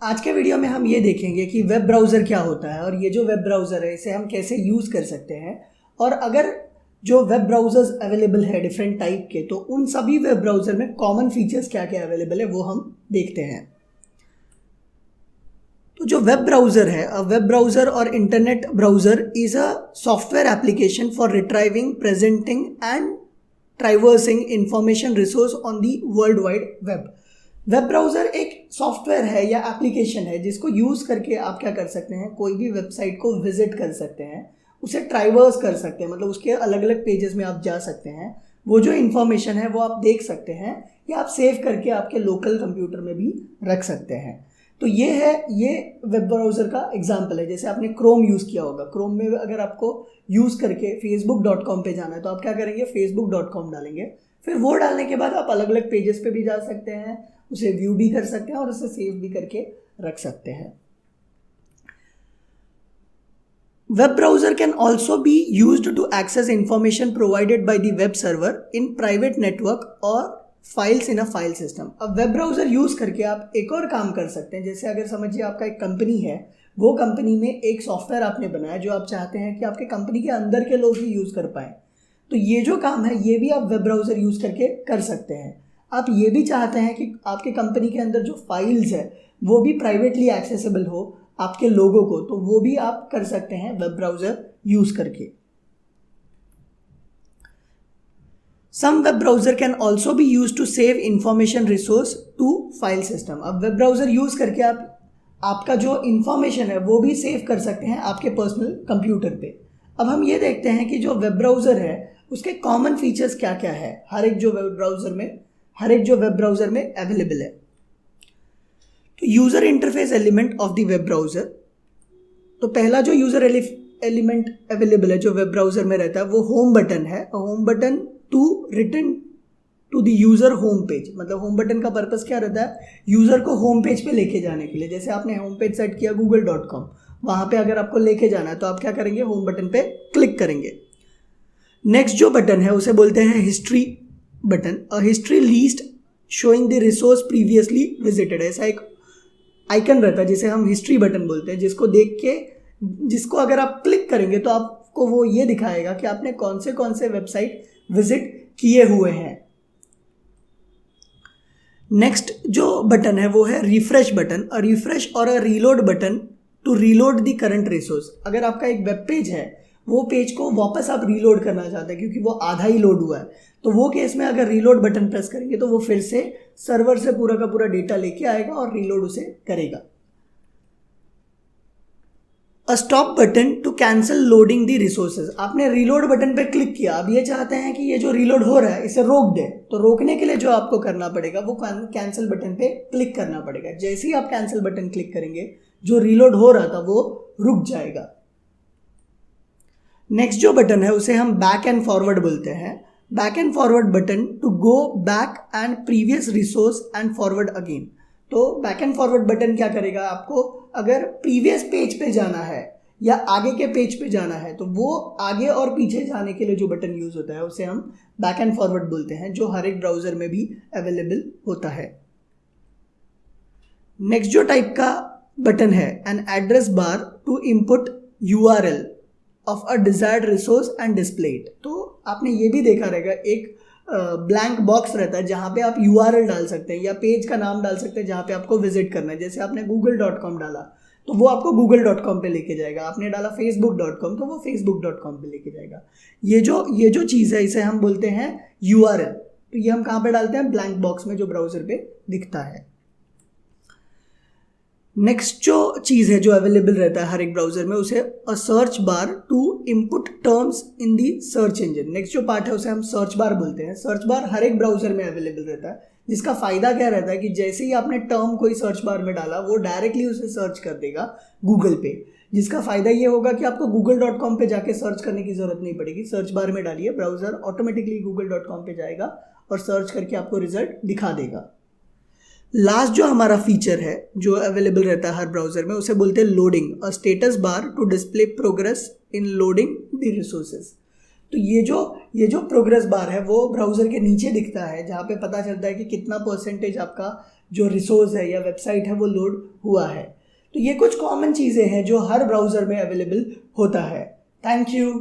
आज के वीडियो में हम ये देखेंगे कि वेब ब्राउज़र क्या होता है और ये जो वेब ब्राउज़र है इसे हम कैसे यूज़ कर सकते हैं, और अगर जो वेब ब्राउज़र्स अवेलेबल है डिफरेंट टाइप के, तो उन सभी वेब ब्राउज़र में कॉमन फीचर्स क्या क्या अवेलेबल है वो हम देखते हैं। तो जो वेब ब्राउज़र है, अ वेब ब्राउज़र और internet browser is a software application for retrieving, presenting and traversing information resource on the world wide web. Web browser एक सॉफ्टवेयर है या एप्लीकेशन है जिसको यूज़ करके आप क्या कर सकते हैं, कोई भी वेबसाइट को विजिट कर सकते हैं, उसे ट्राइवर्स कर सकते हैं, मतलब उसके अलग अलग पेजेस में आप जा सकते हैं, वो जो इन्फॉर्मेशन है वो आप देख सकते हैं या आप सेव करके आपके लोकल कंप्यूटर में भी रख सकते हैं। तो ये वेब ब्राउज़र का एग्जाम्पल है। जैसे आपने क्रोम यूज़ किया होगा, क्रोम में अगर आपको यूज़ करके facebook.com पे जाना है तो आप क्या करेंगे, facebook.com डालेंगे, फिर वो डालने के बाद आप अलग अलग पेजेस पे भी जा सकते हैं, उसे व्यू भी कर सकते हैं और उसे सेव भी करके रख सकते हैं। Web browser can also be used to access information provided by the web server in private network और files in a file system. अब वेब ब्राउज़र यूज़ करके आप एक और काम कर सकते हैं। जैसे अगर समझिए आपका एक कंपनी है, वो कंपनी में एक सॉफ्टवेयर आपने बनाया जो आप चाहते हैं कि आपके कंपनी के अंदर के लोग ही यूज़ कर पाएँ, तो ये जो काम है ये भी आप वेब ब्राउज़र यूज़ करके कर सकते हैं। आप ये भी चाहते हैं कि आपके कंपनी के अंदर जो फाइल्स है वो भी प्राइवेटली एक्सेसिबल हो आपके लोगों को, तो वो भी आप कर सकते हैं वेब ब्राउज़र यूज़ करके। Some web browser can also be use to save information resource to file system. अब वेब ब्राउज़र यूज़ करके आप आपका जो इंफॉर्मेशन है वो भी सेव कर सकते हैं आपके पर्सनल कंप्यूटर पे। अब हम ये देखते हैं कि जो वेब ब्राउज़र है उसके कॉमन फीचर्स क्या क्या है हर एक जो वेब ब्राउज़र में अवेलेबल है। तो user interface element of the web browser, तो पहला जो यूज़र एलिमेंट अवेलेबल है जो वेब ब्राउज़र में रहता है वो होम बटन है। Home button to return to the user home page, मतलब होम बटन का पर्पस क्या रहता है, यूज़र को होम पेज पे लेके जाने के लिए। जैसे आपने होम पेज सेट किया google.com, वहाँ पे अगर आपको लेके जाना है तो आप क्या करेंगे, होम बटन पे क्लिक करेंगे। नेक्स्ट जो बटन है उसे बोलते हैं history button. A history list showing the resource previously visited, ऐसा एक आइकन रहता है जिसे हम हिस्ट्री बटन बोलते हैं, जिसको अगर आप क्लिक करेंगे तो आपको वो ये दिखाएगा कि आपने कौन से वेबसाइट विजिट किए हुए हैं। नेक्स्ट जो बटन है वो है रिफ्रेश बटन। अ रिफ्रेश और a reload button to reload the current resource. अगर आपका एक वेब पेज है, वो पेज को वापस आप रीलोड करना चाहते हैं क्योंकि वो आधा ही लोड हुआ है, तो वो केस में अगर रीलोड बटन प्रेस करेंगे तो वो फिर से सर्वर से पूरा का पूरा डेटा लेके आएगा और रीलोड उसे करेगा। A stop button to cancel loading the resources. आपने रीलोड बटन पे क्लिक किया, अब ये चाहते हैं कि ये जो रीलोड हो रहा है इसे रोक दे, तो रोकने के लिए जो आपको करना पड़ेगा वो कैंसिल बटन पे क्लिक करना पड़ेगा। जैसे ही आप कैंसिल बटन क्लिक करेंगे जो रीलोड हो रहा था वो रुक जाएगा। नेक्स्ट जो बटन है उसे हम बैक एंड फॉरवर्ड बोलते हैं। Back and forward button to go back and previous resource and forward again. तो बैक एंड फॉरवर्ड बटन क्या करेगा, आपको अगर प्रीवियस पेज पे जाना है या आगे के पेज पे जाना है तो वो आगे और पीछे जाने के लिए जो बटन यूज होता है उसे हम बैक एंड फॉरवर्ड बोलते हैं, जो हर एक ब्राउजर में भी अवेलेबल होता है। नेक्स्ट जो टाइप का बटन है, an address bar to input URL of a desired resource and display it. तो आपने ये भी देखा रहेगा, एक ब्लैंक बॉक्स रहता है जहाँ पे आप URL डाल सकते हैं या पेज का नाम डाल सकते हैं जहाँ पे आपको विजिट करना है। जैसे आपने google.com डाला तो वो आपको google.com पे लेके जाएगा, आपने डाला facebook.com तो वो facebook.com पे लेके जाएगा। ये जो चीज़ है इसे हम बोलते हैं URL। तो ये हम कहाँ पे डालते हैं, ब्लैंक बॉक्स में जो ब्राउजर पे दिखता है। नेक्स्ट जो चीज़ है जो अवेलेबल रहता है हर एक ब्राउजर में उसे a search bar to input terms in the search engine. Next जो पार्ट है उसे हम सर्च बार बोलते हैं। सर्च बार हर एक ब्राउजर में अवेलेबल रहता है, जिसका फ़ायदा क्या रहता है कि जैसे ही आपने टर्म कोई सर्च बार में डाला वो डायरेक्टली उसे सर्च कर देगा गूगल पे, जिसका फ़ायदा ये होगा कि आपको google.com पे जाके सर्च करने की ज़रूरत नहीं पड़ेगी। सर्च बार में डालिए, ब्राउज़र ऑटोमेटिकली google.com पे जाएगा और सर्च करके आपको रिजल्ट दिखा देगा। लास्ट जो हमारा फीचर है जो अवेलेबल रहता है हर ब्राउजर में उसे बोलते हैं loading. A status bar to display progress in loading the resources. तो ये जो प्रोग्रेस बार है वो ब्राउज़र के नीचे दिखता है, जहाँ पे पता चलता है कि कितना परसेंटेज आपका जो रिसोर्स है या वेबसाइट है वो लोड हुआ है। तो ये कुछ कॉमन चीज़ें हैं जो हर ब्राउज़र में अवेलेबल होता है। Thank you.